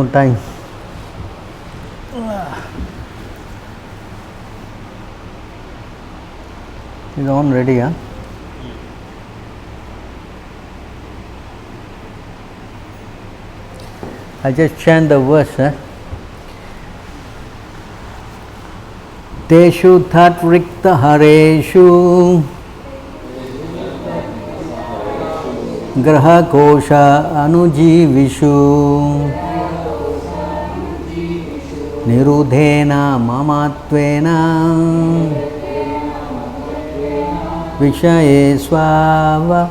No time. Is on ready, huh? I just chant the verse, huh? Teshu that rikta hareshu graha kosha anujivishu nirudhena mamatvena vishaye swava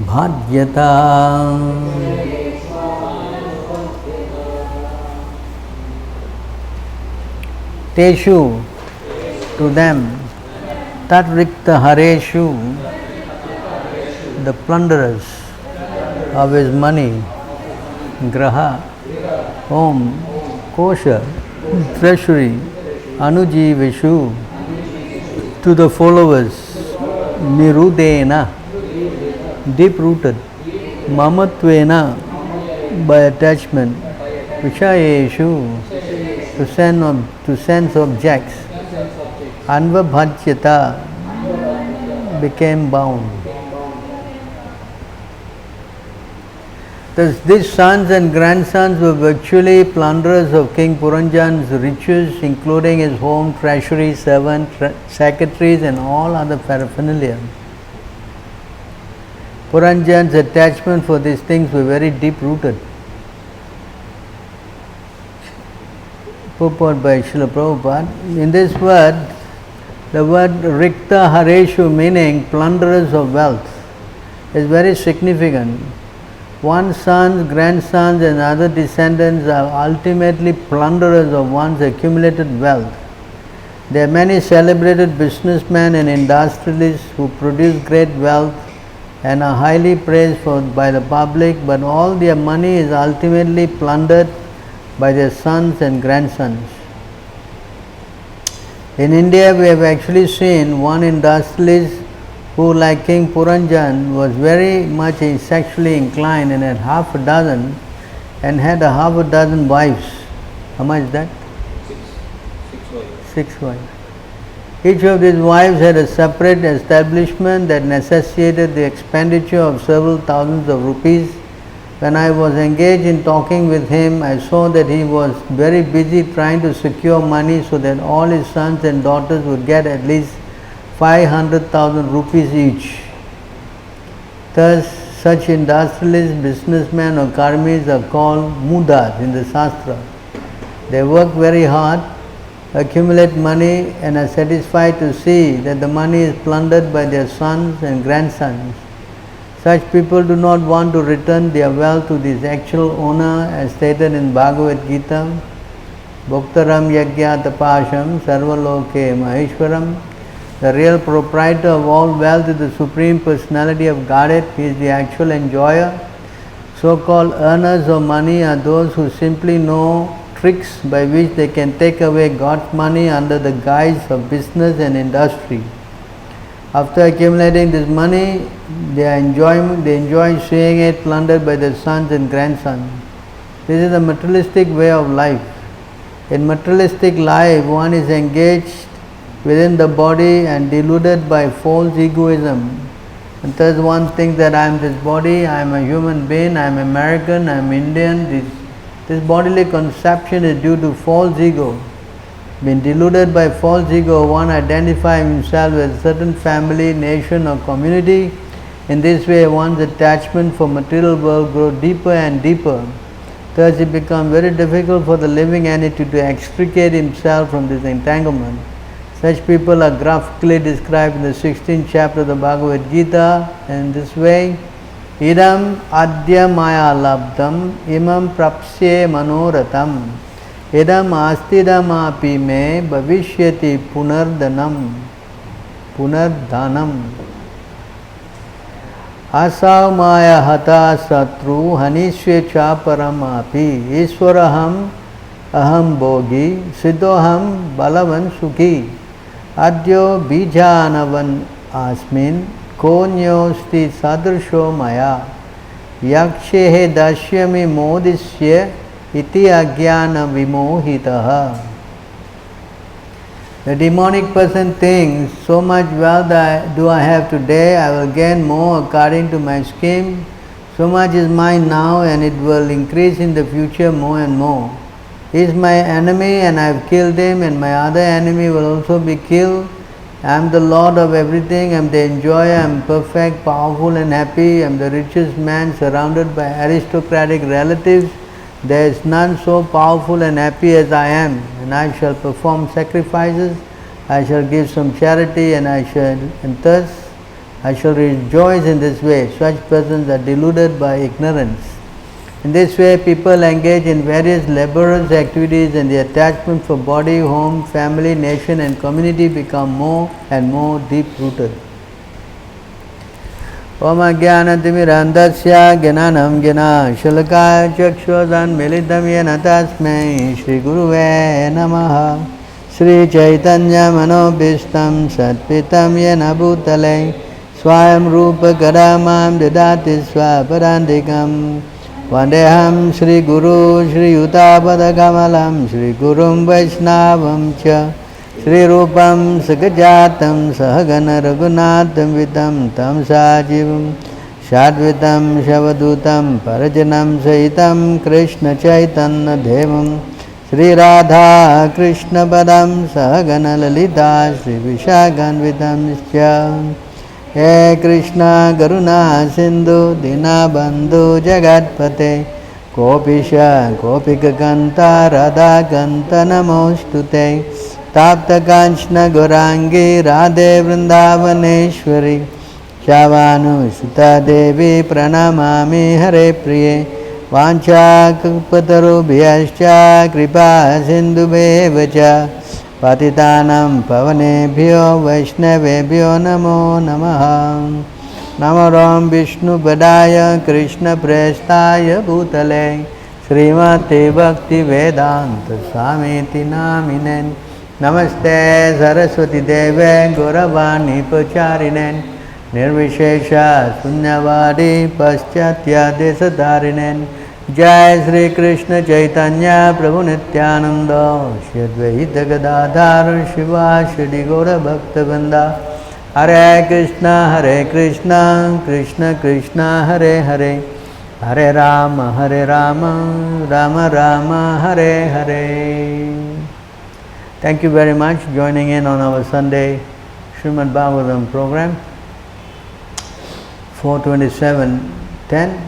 bhadyata. Teshu, to them, tat rikta hareshu, the plunderers of his money, graha, home, kosha, treasury, anujivishu, to the followers, nirudena, deep rooted, mamatvena, by attachment, vishayeshu, to sense objects, anvabhajyata, became bound. Thus, these sons and grandsons were virtually plunderers of King Puranjan's riches, including his home, treasury, servants, secretaries, and all other paraphernalia. Puranjan's attachment for these things were very deep rooted. Purport by Srila Prabhupada. In this word, the word Rikta Hareshu, meaning plunderers of wealth, is very significant. One's sons, grandsons, and other descendants are ultimately plunderers of one's accumulated wealth. There are many celebrated businessmen and industrialists who produce great wealth and are highly praised by the public, but all their money is ultimately plundered by their sons and grandsons. In India, we have actually seen one industrialist who, like King Puranjan, was very much sexually inclined and had half a dozen wives. How much is that? Six wives. Each of these wives had a separate establishment that necessitated the expenditure of several thousands of rupees. When I was engaged in talking with him, I saw that he was very busy trying to secure money so that all his sons and daughters would get at least 500,000 rupees each. Thus, such industrialists, businessmen or karmis are called mudas in the Shastra. They work very hard, accumulate money, and are satisfied to see that the money is plundered by their sons and grandsons. Such people do not want to return their wealth to the actual owner, as stated in Bhagavad Gita, Bhoktaram Yajna Tapasham Sarvaloke Maheshwaram. The real proprietor of all wealth is the Supreme Personality of Godhead. He is the actual enjoyer. So-called earners of money are those who simply know tricks by which they can take away God's money under the guise of business and industry. After accumulating this money, they enjoy seeing it plundered by their sons and grandsons. This is a materialistic way of life. In materialistic life, one is engaged within the body and deluded by false egoism. And thus one thinks that I am this body, I am a human being, I am American, I am Indian. This bodily conception is due to false ego. Being deluded by false ego, one identifies himself with a certain family, nation or community. In this way, one's attachment for material world grows deeper and deeper. Thus it becomes very difficult for the living entity to extricate himself from this entanglement. Such people are graphically described in the 16th chapter of the Bhagavad Gita in this way. Idam adya maya labdam imam prapsye manoratam idam astidam api me bhavishyati punardanam asav maya hata satru hanishve chaparam api iswaraham aham bhogi siddhoham balavan sukhi adyo bijanavan asmin konyosti sadrsho maya yakshehe dashyami modisya iti ajnana vimohitaha. The demonic person thinks, so much wealth do I have today, I will gain more according to my scheme. So much is mine now and it will increase in the future more and more. He is my enemy and I have killed him, and my other enemy will also be killed. I am the Lord of everything, I am the enjoyer, I am perfect, powerful and happy, I am the richest man surrounded by aristocratic relatives. There is none so powerful and happy as I am, and I shall perform sacrifices, I shall give some charity, and thus I shall rejoice in this way. Such persons are deluded by ignorance. In this way, people engage in various laborious activities, and the attachment for body, home, family, nation and community become more and more deep-rooted. Om Ajnanatimirandasya Jnanam Jnana Shalakaya Chakshuzan Militam Yena Tasmai Shri Guruve Namaha. Shri Chaitanya Manobhishtam Satpitam Yena Bhutale Swayam Rupa Kadamam Didati Swaparandikam. Vandeham Shri Guru Shri Yutabada Kamalam Shri Gurum Vaishnavam Cha Shri Rupam Sakajatam Sahagana Raghunatham Vitam Tam Sajivam Shadvitam Shavadutam Parajanam Sahitam Krishna Chaitanya Devam Shri Radha Krishna Padam Sahagana Lalita Shri Vishaganvitam Nischa He Krishna Karuna Sindhu Dinabandhu Jagatpate Kopisha Kopika Kanta Radha Kanta Namostute Tapta Kanchna Gorangi Radhe Vrindavaneshwari Shavanu Sita Devi Pranamami Hare Priye Vancha Kupatarubhyascha Kripa Sindhubhevacha Patitanam Pavanebhyo Vaishnavebhyo Namo Namaha. Namaram Vishnu Padaya Krishna Prestaya Bhutale Srimati Bhakti Vedanta Swamiti Naminen. Namaste Saraswati Deve Gauravani Pacharinen Nirvishesha Sunyavadi Paschatya Desadarinen. Jai Sri Krishna Chaitanya Prabhu Nityananda Shri Advaita Gadadhar Shiva Shri Gaura Bhakta Vrinda. Hare Krishna Krishna Krishna Hare Hare Hare Rama Rama Rama Hare Hare. Thank you very much for joining in on our Sunday Srimad Bhagavatam program 427:10.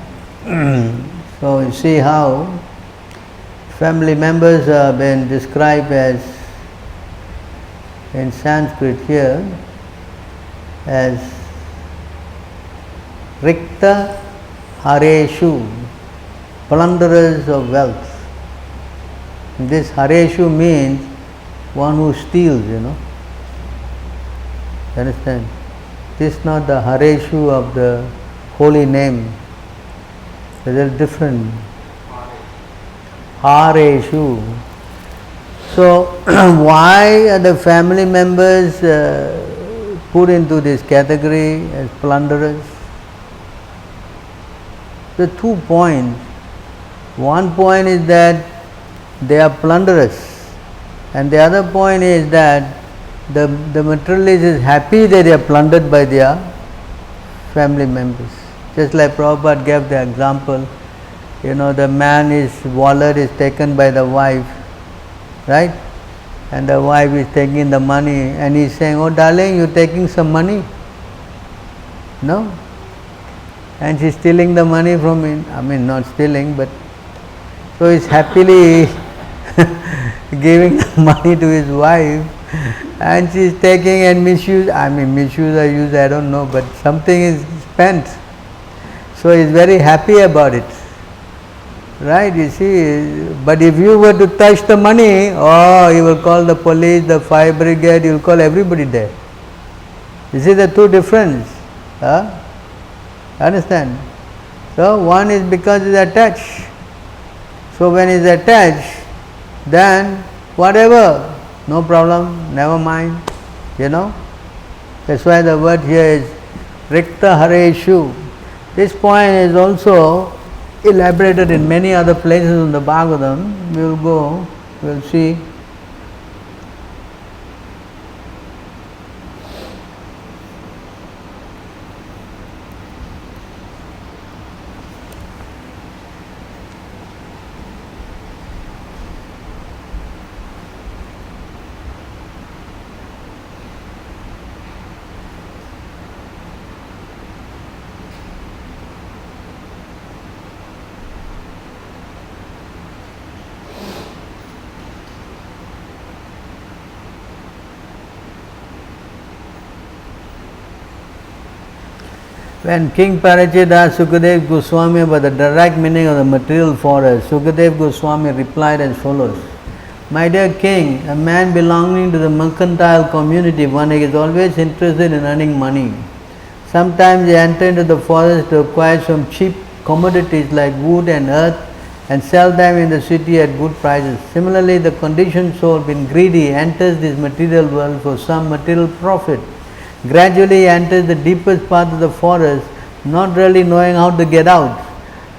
So you see how family members have been described as, in Sanskrit here, as Rikta Hareshu, plunderers of wealth. This Hareshu means one who steals, You understand? This is not the Hareshu of the holy name. They are different. Hareshu. So why are the family members put into this category as plunderers? There are 2 points. One point is that they are plunderers, and the other point is that the materialist is happy that they are plundered by their family members. Just like Prabhupada gave the example, the man's wallet is taken by the wife, right? And the wife is taking the money and he's saying, "Oh darling, you're taking some money." No? And she's stealing the money from him. I mean, not stealing, but so he's happily giving the money to his wife, and she's taking and misuse or use, I don't know, but something is spent. So he is very happy about it, right? You see, but if you were to touch the money, he will call the police, the fire brigade, he will call everybody there. You see the two difference, understand? So one is because he is attached. So when he is attached, then whatever, no problem, never mind, That's why the word here is Rikta Hareshu. This point is also elaborated in many other places in the Bhagavatam. We will go, we will see. When King Parikshit asked Sukadeva Goswami about the direct meaning of the material forest, Sukadeva Goswami replied as follows. My dear king, a man belonging to the mercantile community, one is always interested in earning money. Sometimes they enter into the forest to acquire some cheap commodities like wood and earth and sell them in the city at good prices. Similarly, the conditioned soul, being greedy, enters this material world for some material profit. Gradually enters the deepest part of the forest, not really knowing how to get out.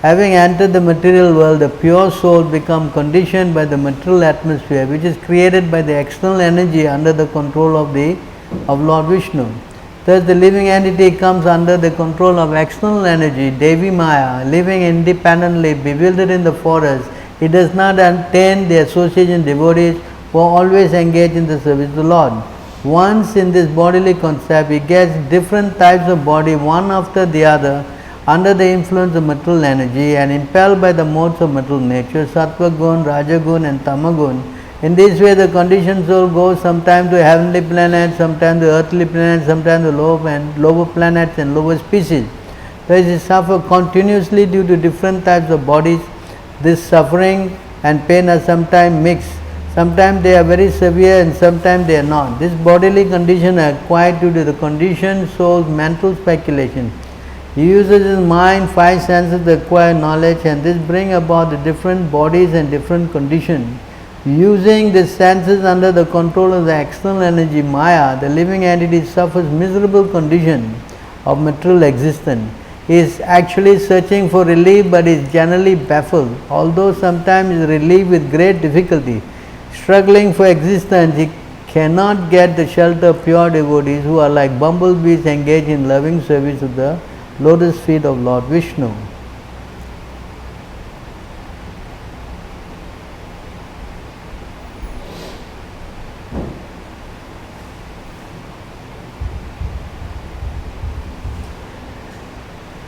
Having entered the material world, the pure soul becomes conditioned by the material atmosphere, which is created by the external energy under the control of Lord Vishnu. Thus, the living entity comes under the control of external energy, Devi Maya, living independently, bewildered in the forest. It does not attain the association devotees who are always engaged in the service of the Lord. Once in this bodily concept, he gets different types of body one after the other under the influence of material energy and impelled by the modes of material nature, Sattva gun, Rajagun and Tamagun. In this way, the conditioned soul goes sometimes to heavenly planets, sometimes to earthly planets, sometimes to lower planets and lower species. Thus, he suffers continuously due to different types of bodies. This suffering and pain are sometimes mixed. Sometimes they are very severe and sometimes they are not. This bodily condition are acquired due to the conditioned soul's mental speculation. He uses his mind, five senses to acquire knowledge, and this brings about the different bodies and different conditions. Using the senses under the control of the external energy Maya, the living entity suffers miserable condition of material existence. He is actually searching for relief but is generally baffled, although sometimes is relieved with great difficulty. Struggling for existence, he cannot get the shelter of pure devotees who are like bumblebees engaged in loving service of the lotus feet of Lord Vishnu.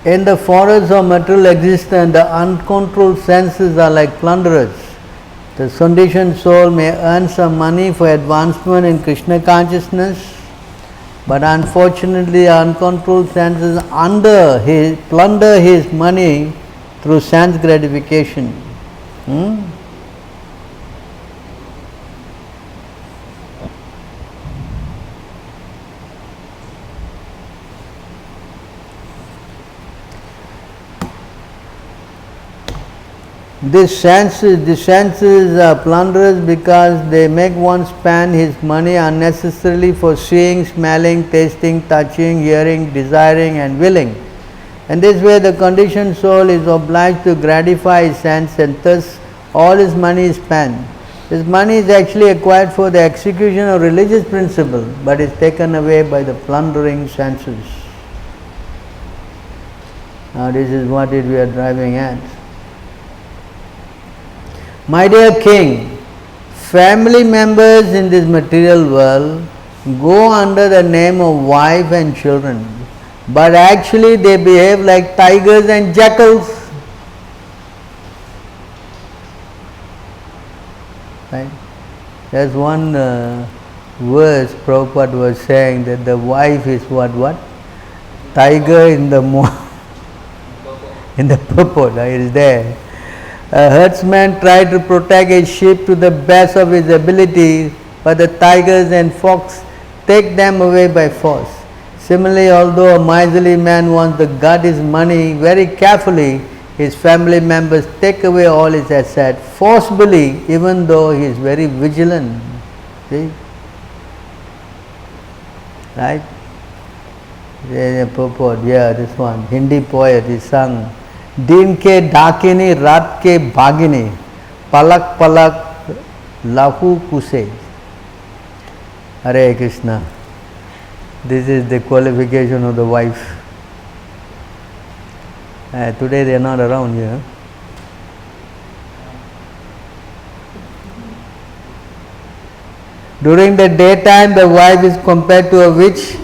In the forest of material existence, the uncontrolled senses are like plunderers. The conditioned soul may earn some money for advancement in Krishna consciousness, but unfortunately uncontrolled senses plunder his money through sense gratification. The senses are plunderers because they make one spend his money unnecessarily for seeing, smelling, tasting, touching, hearing, desiring and willing. In this way the conditioned soul is obliged to gratify his sense and thus all his money is spent. His money is actually acquired for the execution of religious principle but is taken away by the plundering senses. Now this is what we are driving at. My dear king, family members in this material world go under the name of wife and children, but actually they behave like tigers and jackals. Right? There's one verse Prabhupada was saying that the wife is what? Tiger in the in the purport, it is there. A herdsman tried to protect his sheep to the best of his ability, but the tigers and fox take them away by force. Similarly, although a miserly man wants to guard his money very carefully, his family members take away all his assets forcibly, even though he is very vigilant. See? Right? This one, Hindi poet, he sung, दिन के डाकिनी रात के भागिनी, पलक पलक लाहू कुसे. Hare Krishna. This is the qualification of the wife. Today they are not around here. During the daytime the wife is compared to a witch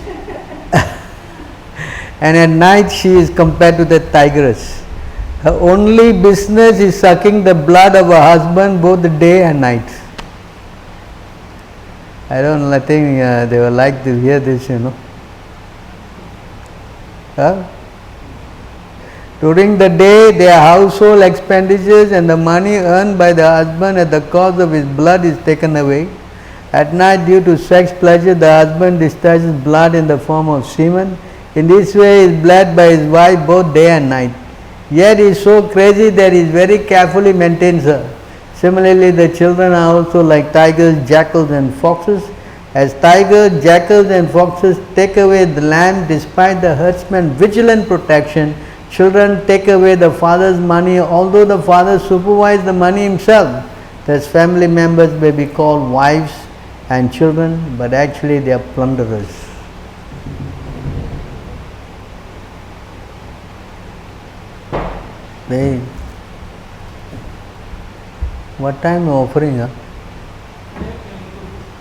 and at night she is compared to the tigress. Her only business is sucking the blood of her husband both the day and night. I think they will like to hear this, During the day, their household expenditures and the money earned by the husband at the cost of his blood is taken away. At night, due to sex pleasure, the husband discharges blood in the form of semen. In this way, he is bled by his wife both day and night. Yet he is so crazy that he very carefully maintains her. Similarly, the children are also like tigers, jackals and foxes. As tigers, jackals and foxes take away the lamb despite the herdsman's vigilant protection, children take away the father's money although the father supervises the money himself. Thus family members may be called wives and children, but actually they are plunderers. Hey, what time are you offering?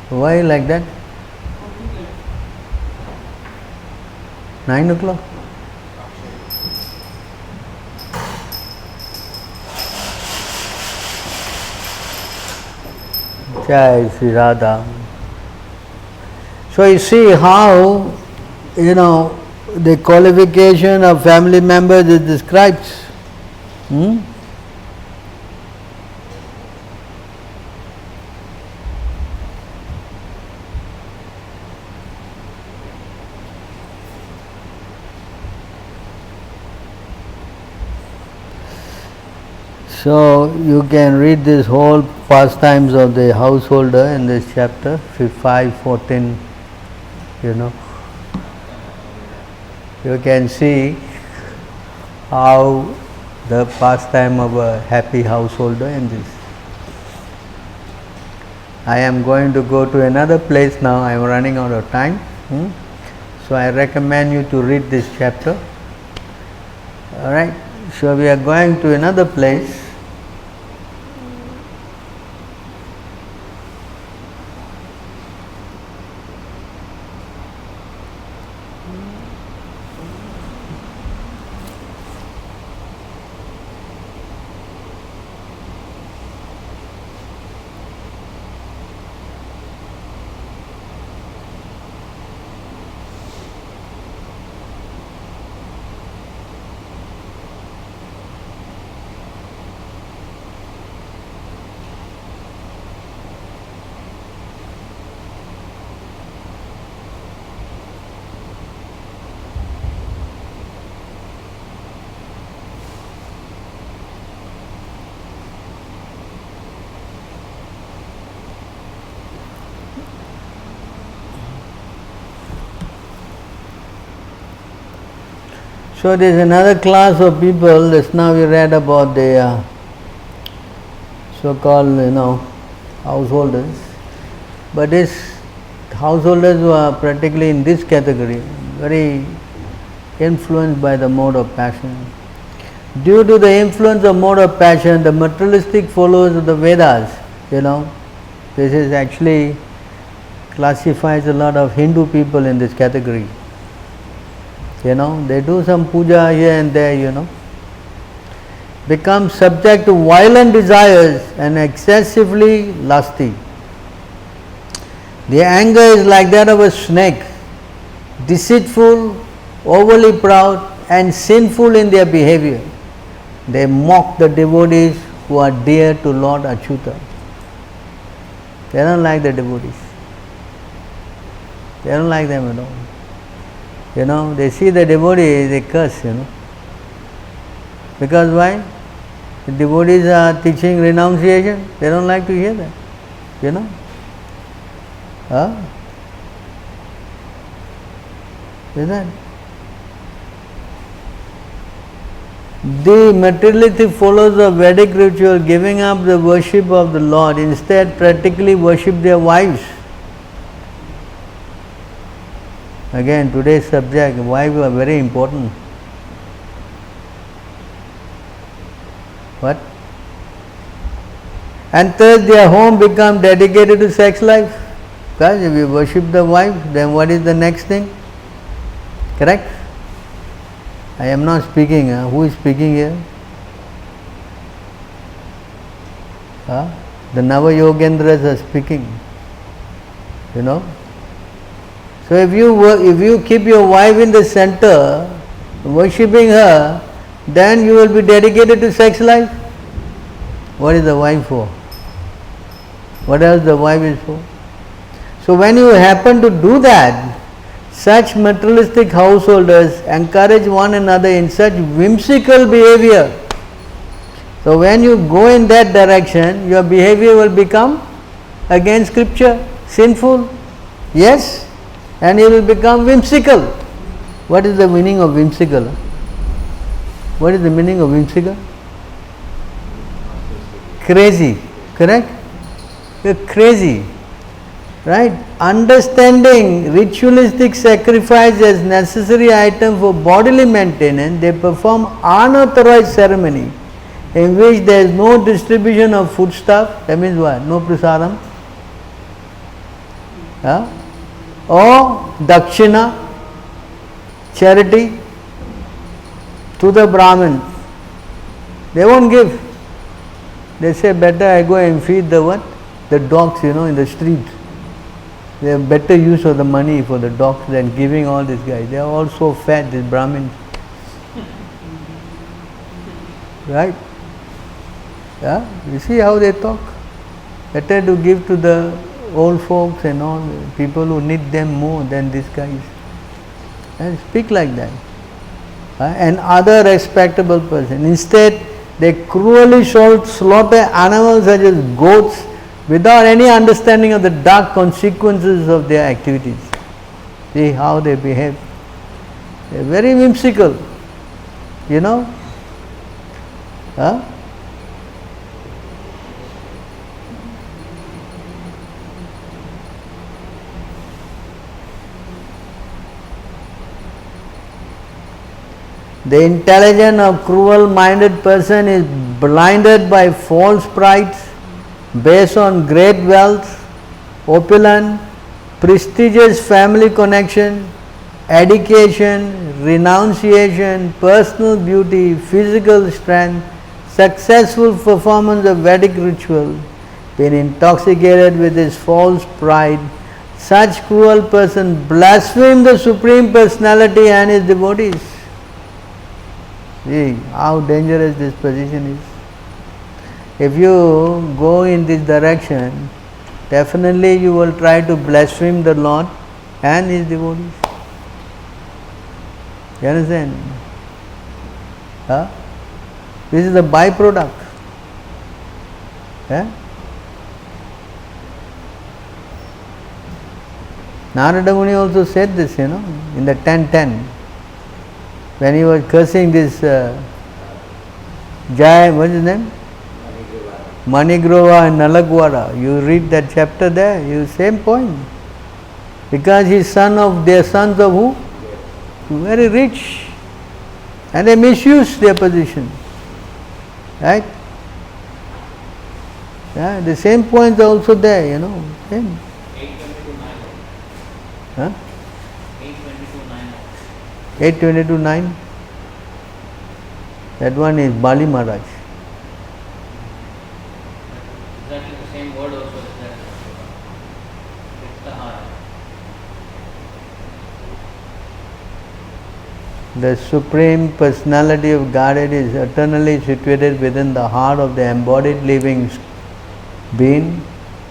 Why like that? 9 o'clock? Jai Sri Radha. So you see how, the qualification of family members is described. So you can read this whole pastimes of the householder in this chapter 5:14. You can see how the pastime of a happy householder in this. I am going to go to another place now. I am running out of time. So I recommend you to read this chapter. Alright. So we are going to another place. So there is another class of people. Just now we read about the so-called householders, but these householders who are practically in this category, very influenced by the mode of passion. Due to the influence of mode of passion, the materialistic followers of the Vedas, this is actually classifies a lot of Hindu people in this category. They do some puja here and there, become subject to violent desires and excessively lusty. Their anger is like that of a snake, deceitful, overly proud and sinful in their behavior. They mock the devotees who are dear to Lord Achyuta. They don't like the devotees. They don't like them at all. They see the devotee, they curse, Because why? The devotees are teaching renunciation, they don't like to hear that, Is that? The materialistic followers of Vedic ritual, giving up the worship of the Lord, instead practically worship their wives. Again, today's subject, wives are very important. What? And thus their home become dedicated to sex life. Because if you worship the wife, then what is the next thing? Correct? I am not speaking. Who is speaking here? The Nava-yogendras are speaking. You know. So if you keep your wife in the center, worshipping her, then you will be dedicated to sex life. What is the wife for? What else the wife is for? So when you happen to do that, such materialistic householders encourage one another in such whimsical behavior. So when you go in that direction, your behavior will become against scripture, sinful. Yes? And you will become whimsical. What is the meaning of whimsical? What is the meaning of whimsical? Crazy. Correct? You're crazy. Right? Understanding ritualistic sacrifice as necessary item for bodily maintenance, they perform unauthorized ceremony in which there is no distribution of foodstuff. That means what? No prasadam. Or dakshina, charity to the Brahmins. They won't give. They say, better I go and feed the what? The dogs, in the street. They have better use of the money for the dogs than giving all these guys. They are all so fat, these Brahmins. Right? Yeah? You see how they talk? Better to give to the old folks and all, people who need them more than these guys. And speak like that. And other respectable person. Instead, they cruelly slaughter animals such as goats without any understanding of the dark consequences of their activities. See how they behave. They are very whimsical. The intelligent or cruel-minded person is blinded by false pride based on great wealth, opulence, prestigious family connection, education, renunciation, personal beauty, physical strength, successful performance of Vedic ritual, being intoxicated with his false pride. Such cruel person blaspheme the Supreme Personality and his devotees. See how dangerous this position is. If you go in this direction, definitely you will try to blaspheme the Lord and his devotees. You understand? This is the byproduct. Narada Muni also said this, in the 10:10. When he was cursing this Jai, what is his name? Manigrova and Nalagwara. You read that chapter there, same point. Because he's they are sons of who? Very rich. And they misuse their position. Right? Yeah, the same points are also there, Same. 822.9. 822.9. That one is Bali Maharaj. Exactly the same word also is there. It's the heart. The Supreme Personality of Godhead is eternally situated within the heart of the embodied living being.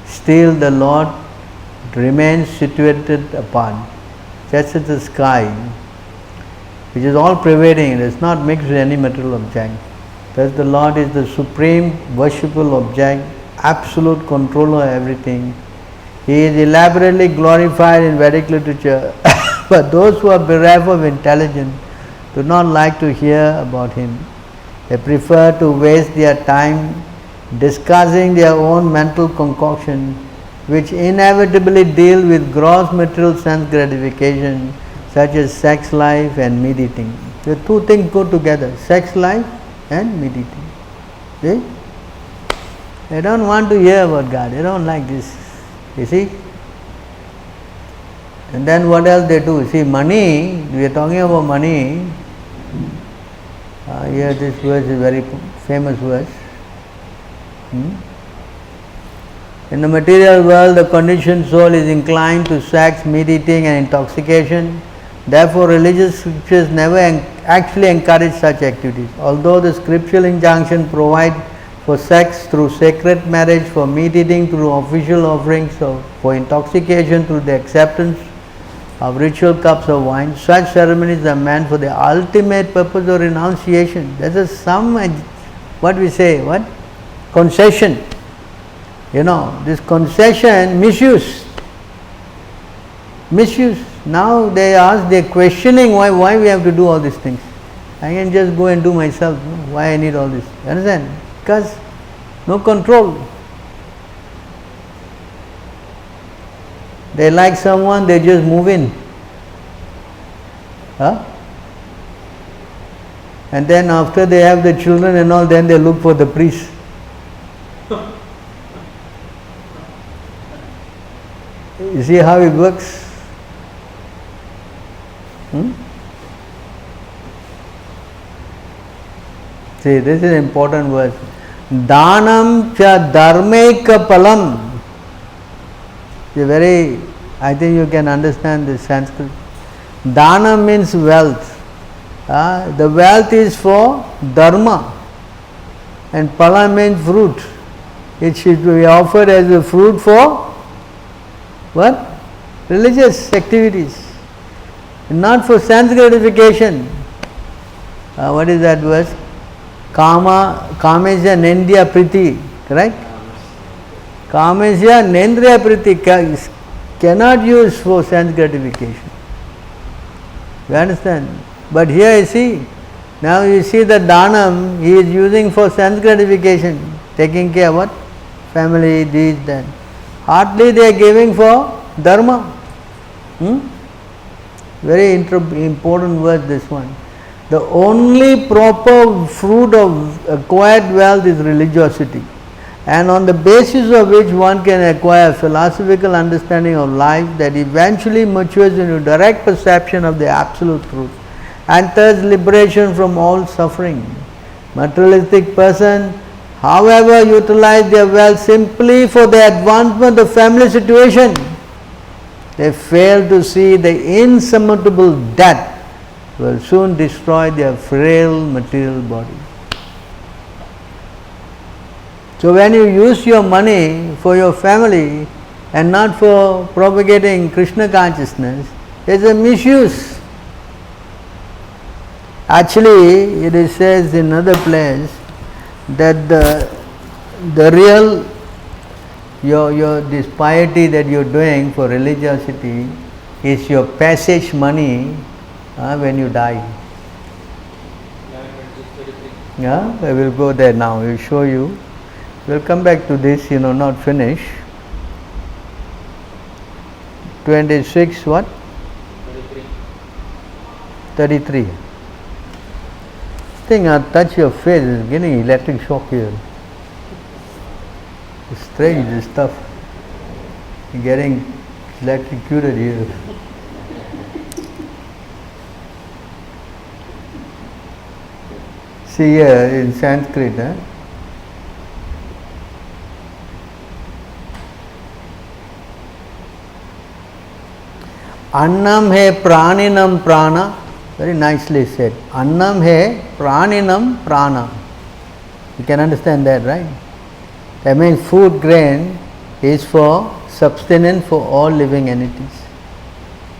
Still the Lord remains situated apart, just as the sky, which is all pervading, it is not mixed with any material object. Thus the Lord is the supreme worshipable object, absolute controller of everything. He is elaborately glorified in Vedic literature, but those who are bereft of intelligence do not like to hear about him. They prefer to waste their time discussing their own mental concoction, which inevitably deal with gross material sense gratification, such as sex life and meat eating. The two things go together, sex life and meat eating. See? They don't want to hear about God, they don't like this. You see? And then what else they do? See, money, we are talking about money. Here this verse is very famous verse. In the material world, the conditioned soul is inclined to sex, meat eating and intoxication. Therefore, religious scriptures never actually encourage such activities. Although the scriptural injunction provide for sex through sacred marriage, for meat eating through official offerings, for intoxication through the acceptance of ritual cups of wine, such ceremonies are meant for the ultimate purpose of renunciation. There is some, what we say, what? Concession. You know, this concession, misuse. Now they ask, they are questioning why we have to do all these things. I can just go and do myself. Why I need all this? You understand? Because no control. They like someone, they just move in. And then after they have the children and all, then they look for the priest. You see how it works? See, this is an important word. Dhanam cha dharmaika palam. I think you can understand this Sanskrit. Dana means wealth. The wealth is for dharma, and pala means fruit. It should be offered as a fruit for what? Religious activities, not for sense gratification. What is that verse? Kamesya nendriya priti, correct? Kamesya nendriya priti cannot use for sense gratification. You understand? But here you see, now you see the dhanam he is using for sense gratification, taking care of what? Family, this, that. Hardly they are giving for dharma. Very important word this one. The only proper fruit of acquired wealth is religiosity, and on the basis of which one can acquire philosophical understanding of life that eventually matures into direct perception of the absolute truth, and thus liberation from all suffering. Materialistic person, however, utilize their wealth simply for the advancement of family situation. They fail to see the insurmountable debt will soon destroy their frail material body. So when you use your money for your family and not for propagating Krishna consciousness, there is a misuse. Actually, it says in another place that the real your this piety that you are doing for religiosity is your passage money when you die. Yeah, I will go there now. I will show you. We'll come back to this, not finish. 26 what? 33. I think I'll touch your face, it's getting electric shock here. It's strange, this stuff. You're getting electrocuted here. See here in Sanskrit, Annam hai praninam prana, very nicely said. Annam hai praninam prana. You can understand that, right? That means food grain is for sustenance for all living entities.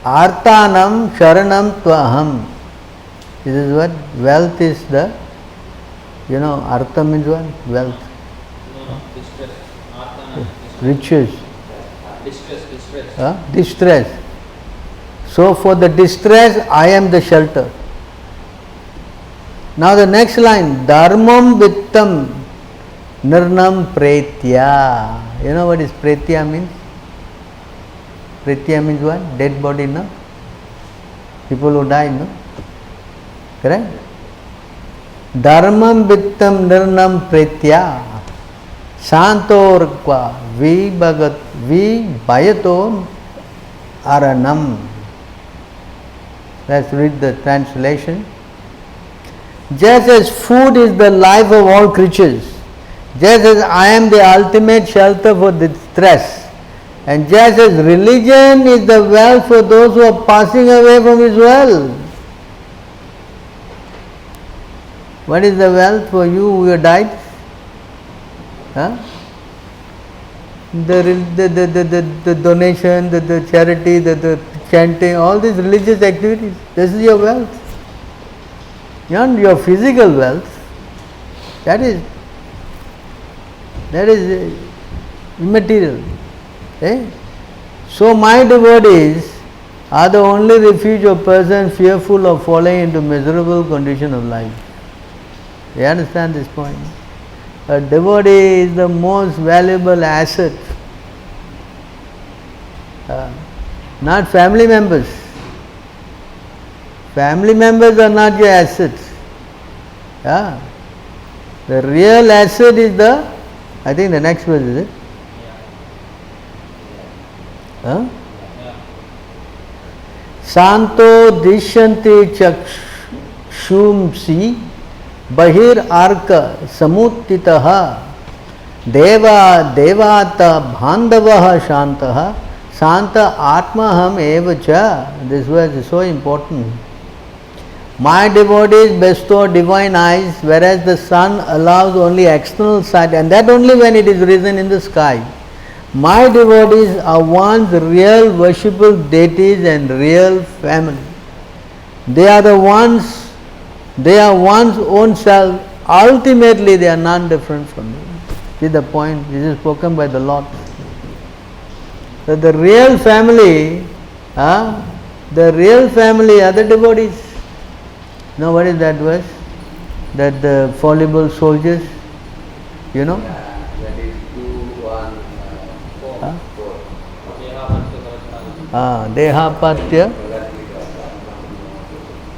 Arthanam sharanam tvaham. This is what? Wealth is the, artha means what? Wealth. No, distress. Arthana, Riches. Distress. Distress. So for the distress, I am the shelter. Now the next line, dharmam vittam nirnam pretya. You know what is pretya means? Pretya means what? Dead body, no? People who die, no? Correct? Dharmam vittam nirnam pretya santorkva vibhayato aranam. Let's read the translation. Just as food is the life of all creatures, just as I am the ultimate shelter for distress, and just as religion is the wealth for those who are passing away from this world. What is the wealth for you who have died? Huh? The donation, the charity, the chanting, all these religious activities. This is your wealth. Beyond your physical wealth, that is immaterial. Eh? So my devotees are the only refuge of persons fearful of falling into miserable condition of life. You understand this point? A devotee is the most valuable asset, not family members. Family members are not your assets. Yeah. The real asset is I think the next verse is it? Huh? Santo dishyanti chakshumsi bahir arka samuttitaha deva devata bhandavaha shantaha santa atmaham evacha. This verse is so important. My devotees bestow divine eyes, whereas the sun allows only external sight, and that only when it is risen in the sky. My devotees are one's real worshipable deities and real family. They are one's own self. Ultimately, they are none different from me. See the point? This is spoken by the Lord. That the real family are the devotees. Now what is that verse? That the fallible soldiers, you know? That is 2:1:4. Dehapatya.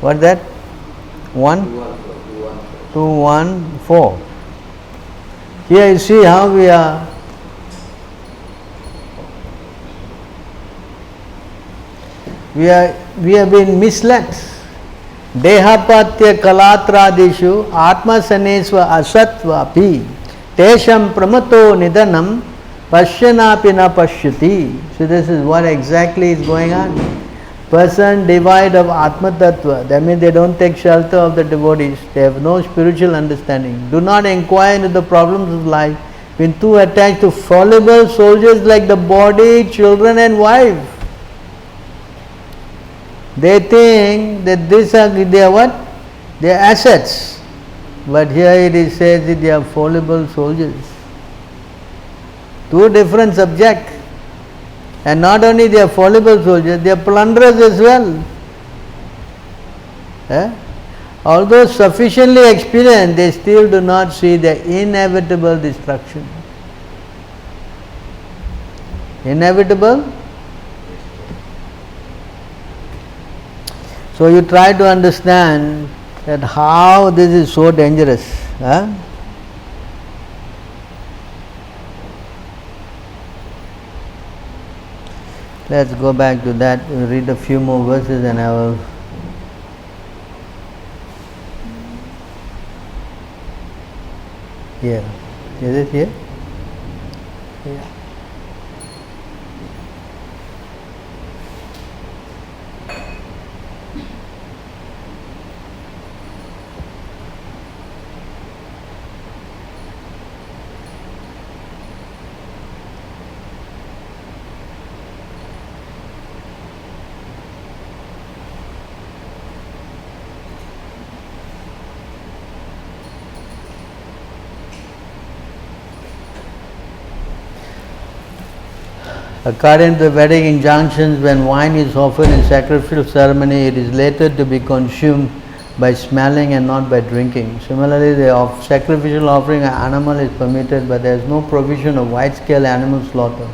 What's that? 2:1:4. Here you see how we have been misled. Dehapatya kalatradishu atmasanesva asatvapi tesham pramato nidanam pashyanapi na pashyati. So this is what exactly is going on. Person devoid of Atma Tattva, that means they don't take shelter of the devotees, they have no spiritual understanding, do not inquire into the problems of life, been too attached to fallible soldiers like the body, children and wife. They think that they are what? They are assets. But here it is says that they are fallible soldiers. Two different subjects. And not only they are fallible soldiers, they are plunderers as well. Although sufficiently experienced, they still do not see the inevitable destruction. Inevitable? So you try to understand that how this is so dangerous. Let's go back to that. We'll read a few more verses and I will. Here. Is it here? Yeah. According to the Vedic injunctions, when wine is offered in sacrificial ceremony, it is later to be consumed by smelling and not by drinking. Similarly, the sacrificial offering an animal is permitted, but there is no provision of wide-scale animal slaughter.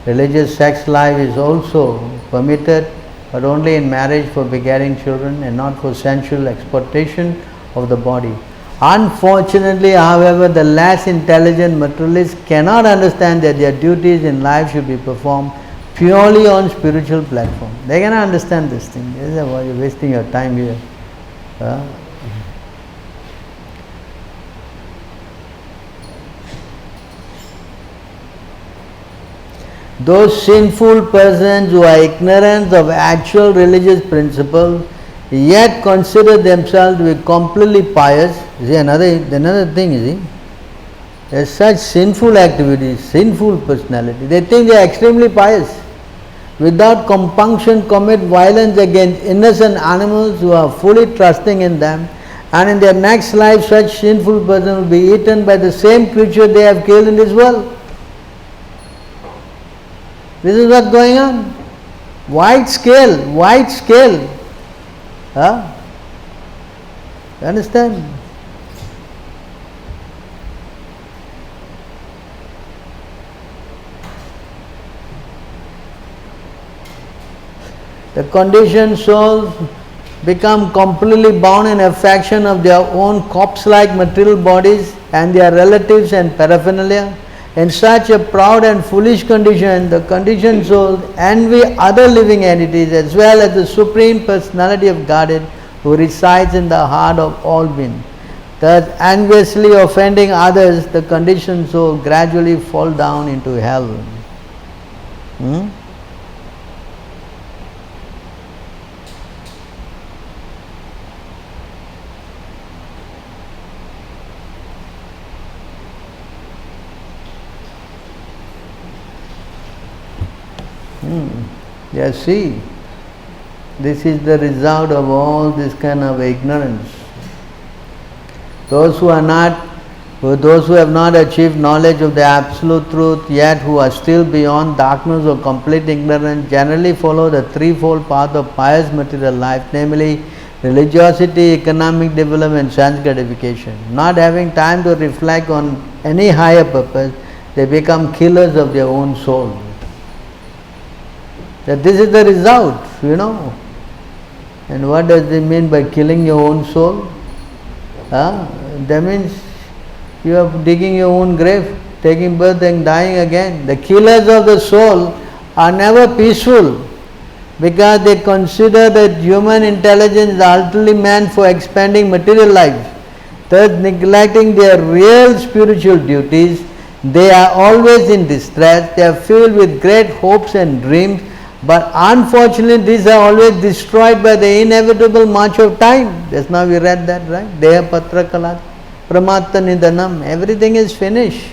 Religious sex life is also permitted, but only in marriage for begetting children and not for sensual exploitation of the body. Unfortunately, however, the less intelligent materialists cannot understand that their duties in life should be performed purely on spiritual platform. They cannot understand this thing. This is why you're wasting your time here. Those sinful persons who are ignorant of actual religious principles yet consider themselves to be completely pious. See, another thing, you see, there's such sinful activities, sinful personality. They think they are extremely pious. Without compunction commit violence against innocent animals who are fully trusting in them, and in their next life such sinful person will be eaten by the same creature they have killed in this world. This is what's going on. Wide scale. You understand? The conditioned souls become completely bound in affection of their own corpse-like material bodies and their relatives and paraphernalia. In such a proud and foolish condition, the conditioned souls envy other living entities as well as the Supreme Personality of Godhead who resides in the heart of all beings. Thus, enviously offending others, the conditioned soul gradually fall down into hell. Yes, see, this is the result of all this kind of ignorance. Those who have not achieved knowledge of the absolute truth yet, who are still beyond darkness or complete ignorance, generally follow the threefold path of pious material life, namely religiosity, economic development, and sense gratification. Not having time to reflect on any higher purpose, they become killers of their own soul. That this is the result, you know. And what does it mean by killing your own soul? That means you are digging your own grave, taking birth and dying again. The killers of the soul are never peaceful because they consider that human intelligence is ultimately meant for expanding material life. Thus, neglecting their real spiritual duties, they are always in distress. They are filled with great hopes and dreams. But unfortunately, these are always destroyed by the inevitable march of time. Just now we read that, right? Deha patra kalat, pramatta nidanam. Everything is finished.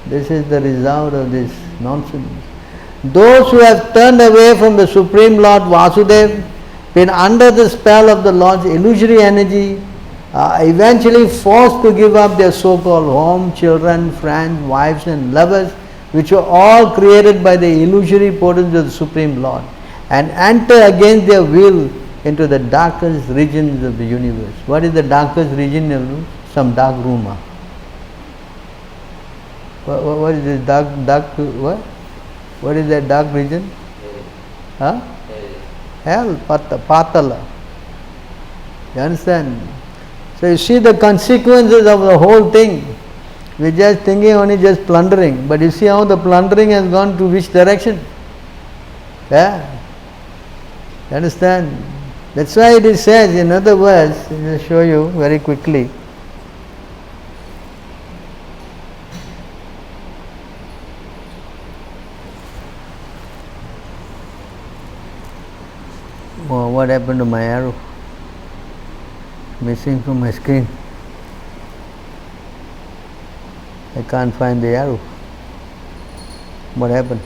This is the result of this nonsense. Those who have turned away from the Supreme Lord Vasudeva, been under the spell of the Lord's illusory energy, are eventually forced to give up their so-called home, children, friends, wives and lovers, which were all created by the illusory potency of the Supreme Lord, and enter against their will into the darkest regions of the universe. What is the darkest region? Some dark room. What is this dark what? What is that dark region? Hell, Patala. You understand? So you see the consequences of the whole thing. We're just thinking only just plundering, but you see how the plundering has gone to which direction? You understand? That's why it is said, in other words, I will show you very quickly. Oh, what happened to my arrow? Missing from my screen. I can't find the arrow. What happened?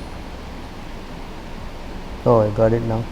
Oh, I got it now.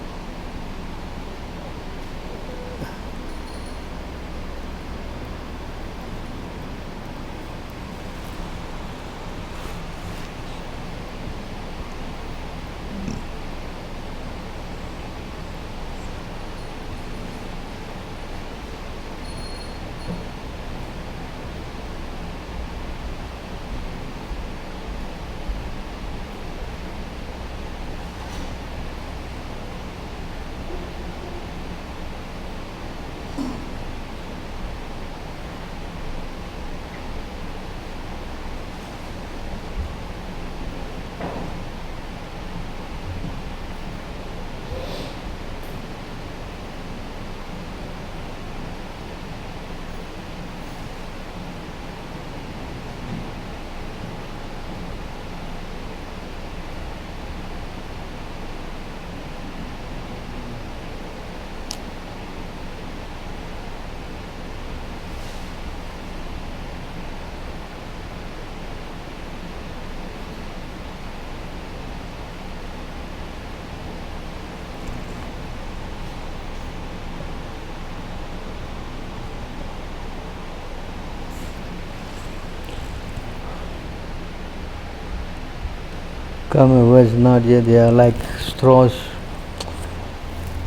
Come was not yet, they are like straws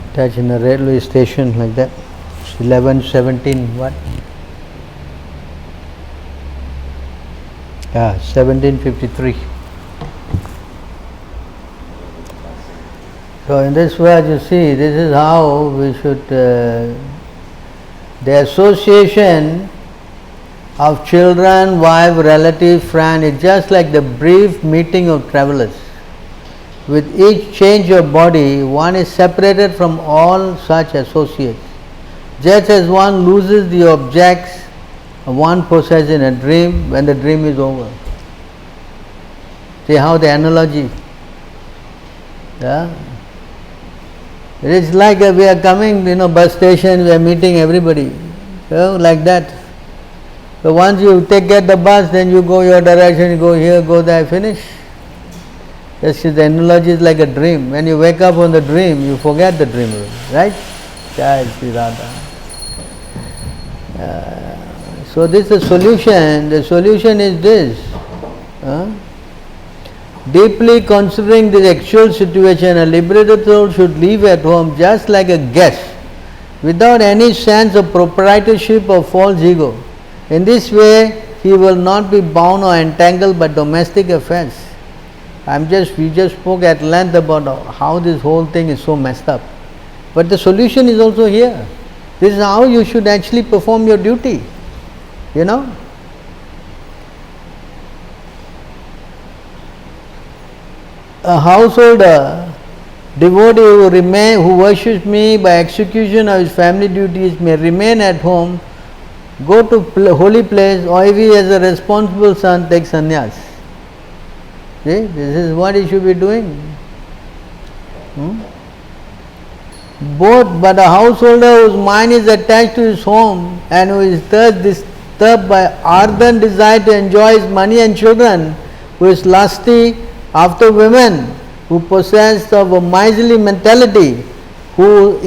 attached in a railway station like that. 11:17 what? 1753. So in this way you see, this is how we should, the association of children, wife, relative, friend is just like the brief meeting of travelers. With each change of body, one is separated from all such associates. Just as one loses the objects one possesses in a dream when the dream is over. See how the analogy? Yeah? It is like we are coming, bus station, we are meeting everybody. Like that. So once you get the bus, then you go your direction, you go here, go there, finish. Just the analogy is like a dream. When you wake up on the dream, you forget the dream, right? Jai Shri Radha. So this is the solution. The solution is this. Deeply considering the actual situation, a liberated soul should live at home just like a guest, without any sense of proprietorship or false ego. In this way, he will not be bound or entangled by domestic affairs. We just spoke at length about how this whole thing is so messed up. But the solution is also here. This is how you should actually perform your duty. A householder, devotee who worships me by execution of his family duties may remain at home, go to holy place, or if he is a responsible son, take sannyas. See, this is what he should be doing. But a householder whose mind is attached to his home and who is thus disturbed by ardent desire to enjoy his money and children, who is lusty after women, who possess of a miserly mentality, who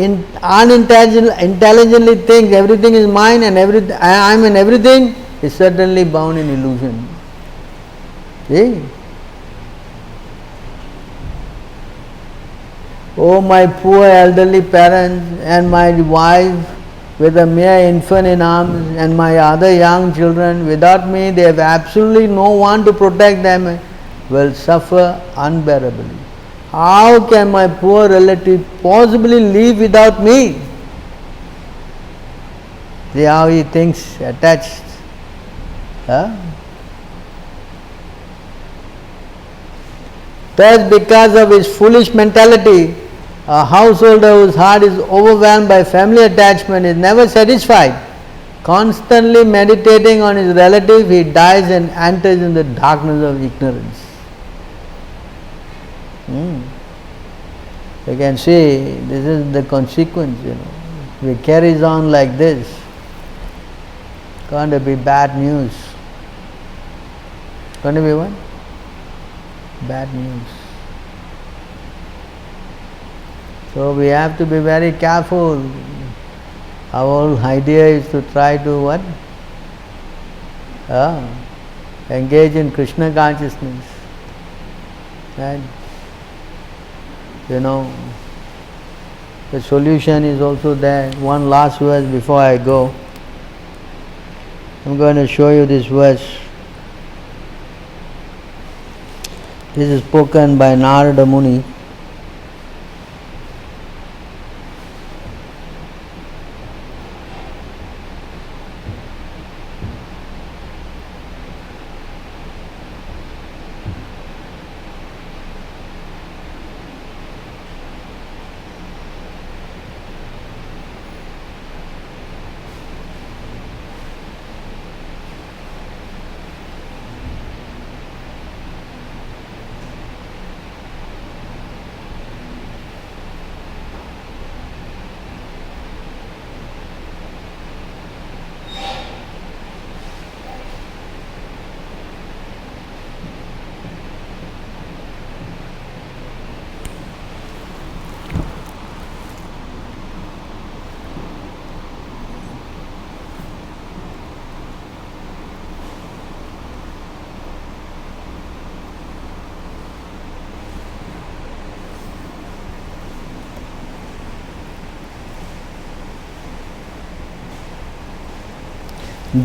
unintelligently thinks everything is mine and I am in everything, is certainly bound in illusion. See? Oh, my poor elderly parents and my wife with a mere infant in arms and my other young children, without me they have absolutely no one to protect them, will suffer unbearably. How can my poor relative possibly live without me? See how he thinks attached. Thus, because of his foolish mentality, a householder whose heart is overwhelmed by family attachment is never satisfied. Constantly meditating on his relative, he dies and enters in the darkness of ignorance. You can see this is the consequence, If it carries on like this, going to be bad news. Going to be what? Bad news. So we have to be very careful. Our whole idea is to try to what? Engage in Krishna consciousness. Right? The solution is also there. One last verse before I go. I'm going to show you this verse. This is spoken by Narada Muni.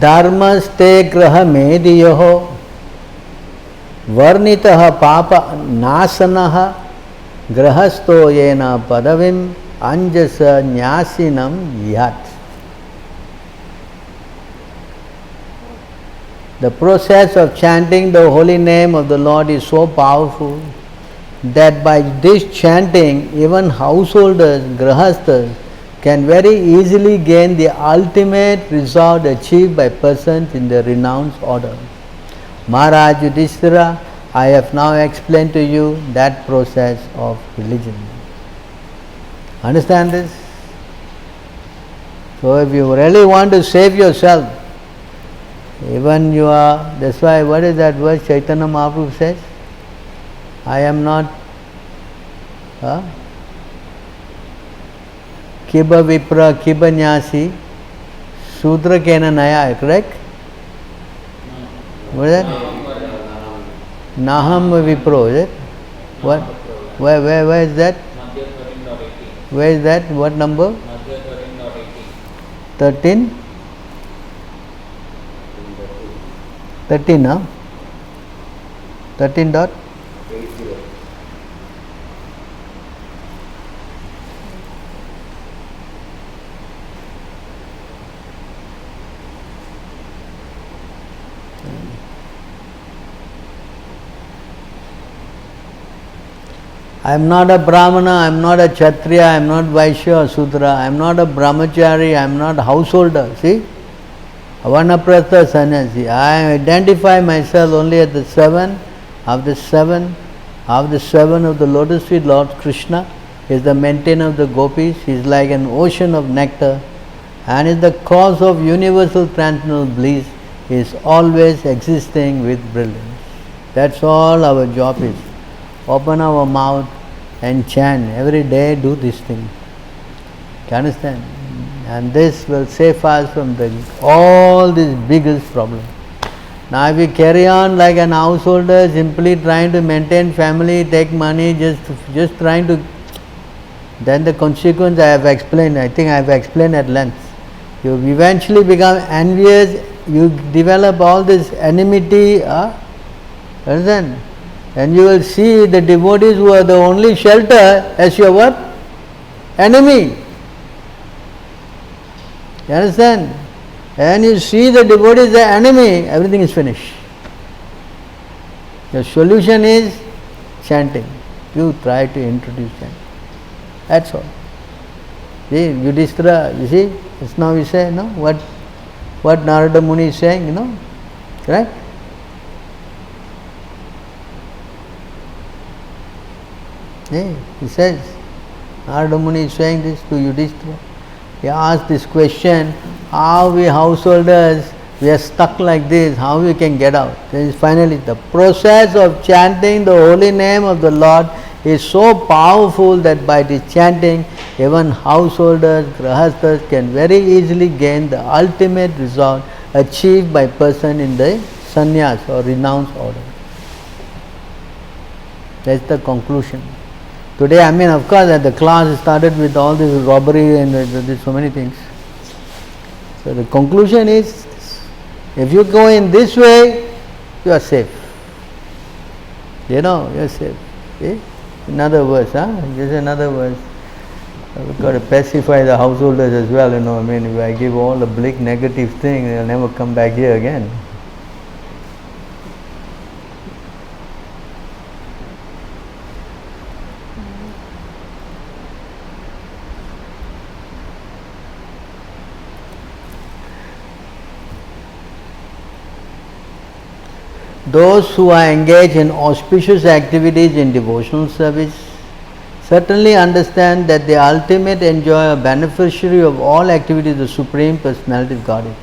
धर्मस्ते ग्रहमेधियोः वर्णितः पाप नाशनः गृहस्थो येन पदवीं अंजस न्यासिनं यात्. The process of chanting the holy name of the Lord is so powerful that by this chanting even householders, grahasthas, can very easily gain the ultimate result achieved by persons in the renounced order. Maharaj Yudhishthira, I have now explained to you that process of religion. Understand this? So if you really want to save yourself, even you are, that's why, what is that verse Chaitanya Mahaprabhu says? I am not Kiba Vipra Kiba Nyasi Sudra Kena Naya, correct? What is that? Naham Vipro, is it? What? Where is that? Where is that? What number? 13? 13, huh? 13 dot? I am not a Brahmana, I am not a Kshatriya, I am not Vaishya or Sudra, I am not a Brahmachari, I am not a householder. See? Vanaprastha Sannyasi. I identify myself only as the seven of the seven of the lotus feet. Lord Krishna is the maintainer of the gopis. He is like an ocean of nectar and is the cause of universal transcendental bliss. He is always existing with brilliance. That's all our job is. Open our mouth and chant every day. Do this thing. Can you understand? And this will save us from all these biggest problems. Now if we carry on like an householder, simply trying to maintain family, take money, just trying to, then the consequence I have explained. I think I have explained at length. You eventually become envious. You develop all this enmity. Understand? And you will see the devotees who are the only shelter as your what? Enemy. You understand? And you see the devotee is the enemy, everything is finished. The solution is chanting. You try to introduce chanting. That's all. See, Yudhishthira, you see, just now we say, no, what Narada Muni is saying, you know, correct? See, he says, Narada Muni is saying this to Yudhishthira. He asked this question, how we householders, we are stuck like this, how we can get out? Then finally, the process of chanting the holy name of the Lord is so powerful that by this chanting, even householders, grahasthas can very easily gain the ultimate result achieved by person in the sannyas or renounced order. That's the conclusion. Today, I mean, of course, the class started with all this robbery and so many things. So the conclusion is, if you go in this way, you are safe. You know, you are safe. See? Another verse, Just another verse. We've got to pacify the householders as well, you know. I mean, if I give all the bleak negative thing, they'll never come back here again. Those who are engaged in auspicious activities in devotional service certainly understand that they ultimately enjoy a beneficiary of all activities of the Supreme Personality of Godhead.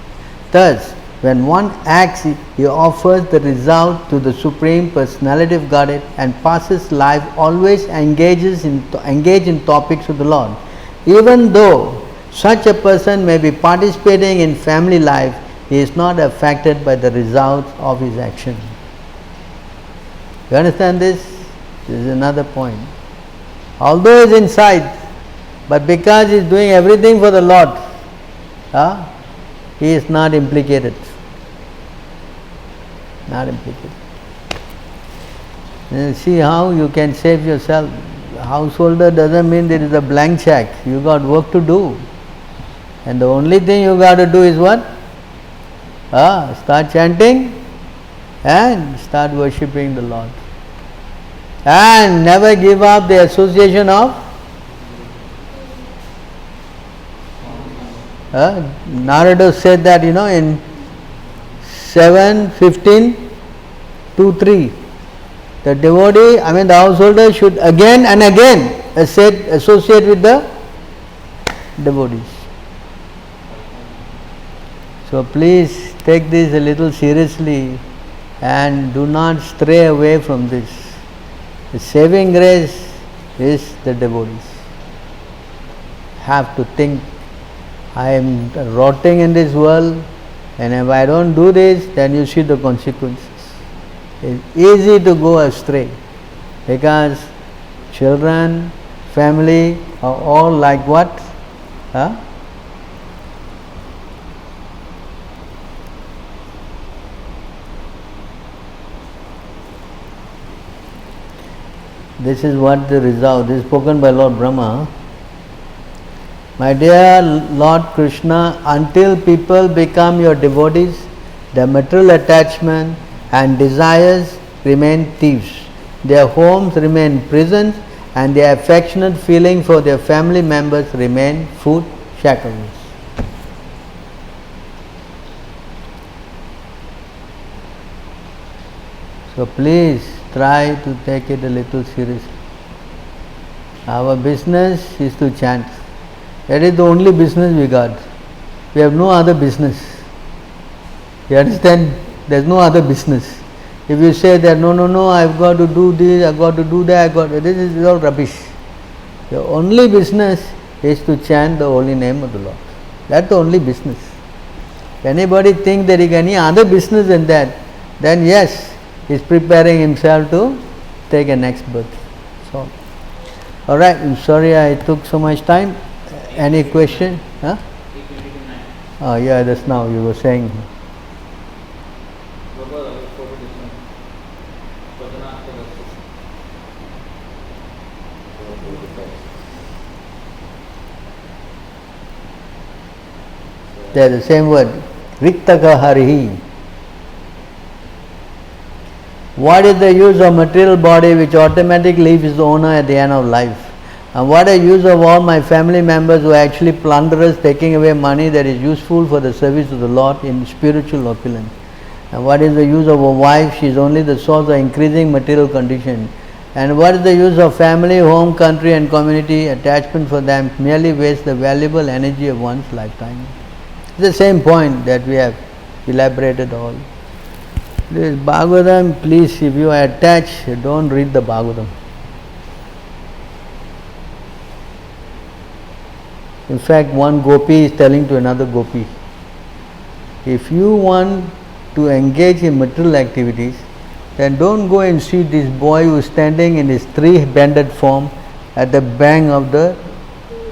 Thus, when one acts, he offers the result to the Supreme Personality of Godhead and passes life always engaged in topics of the Lord. Even though such a person may be participating in family life, he is not affected by the results of his action. You understand this? This is another point. Although he is inside, but because he is doing everything for the Lord, he is not implicated. Not implicated. See how you can save yourself. Householder doesn't mean there is a blank check. You got work to do. And the only thing you got to do is what? Start chanting and start worshipping the Lord. And never give up the association of Narada said that, in 7:15-3. The devotee, the householder should again and again associate with the devotees. So please take this a little seriously and do not stray away from this. The saving grace is the devotees. Have to think, I am rotting in this world, and if I don't do this, then you see the consequences. It's easy to go astray because children, family are all like what? This is what the result. This is spoken by Lord Brahma. My dear Lord Krishna, until people become your devotees, their material attachment and desires remain thieves. Their homes remain prisons, and their affectionate feeling for their family members remain food shackles. So please try to take it a little seriously. Our business is to chant. That is the only business we got. We have no other business. You understand? There is no other business. If you say that no, I've got to do this, I've got to do that, this is all rubbish. The only business is to chant the holy name of the Lord. That's the only business. If anybody thinks there is any other business than that, then yes, he is preparing himself to take a next birth. So, alright, I'm sorry I took so much time. Any question? Huh? Oh yeah, just now you were saying. They are the same word. Riktaka harihi. What is the use of material body which automatically leaves its owner at the end of life? And what is the use of all my family members who are actually plunderers, taking away money that is useful for the service of the Lord in spiritual opulence? And what is the use of a wife? She is only the source of increasing material condition. And what is the use of family, home, country and community? Attachment for them merely wastes the valuable energy of one's lifetime. It's the same point that we have elaborated all. This Bhagavatam, please, if you are attached, don't read the Bhagavatam. In fact, one gopi is telling to another gopi, if you want to engage in material activities, then don't go and see this boy who is standing in his three-banded form at the bank of the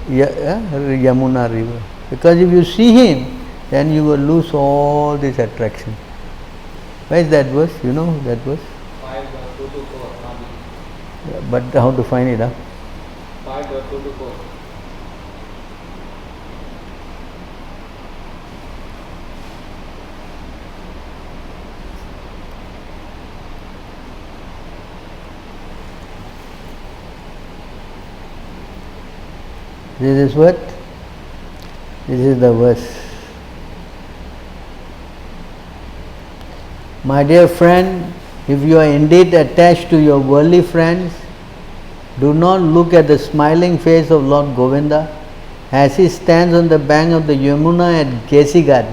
Yamuna river. Because if you see him, then you will lose all this attraction. Where is that verse? You know that verse? 5:2-4. But how to find it? 5:2-4. This is what? This is the verse. My dear friend, if you are indeed attached to your worldly friends, do not look at the smiling face of Lord Govinda as he stands on the bank of the Yamuna at Kesighat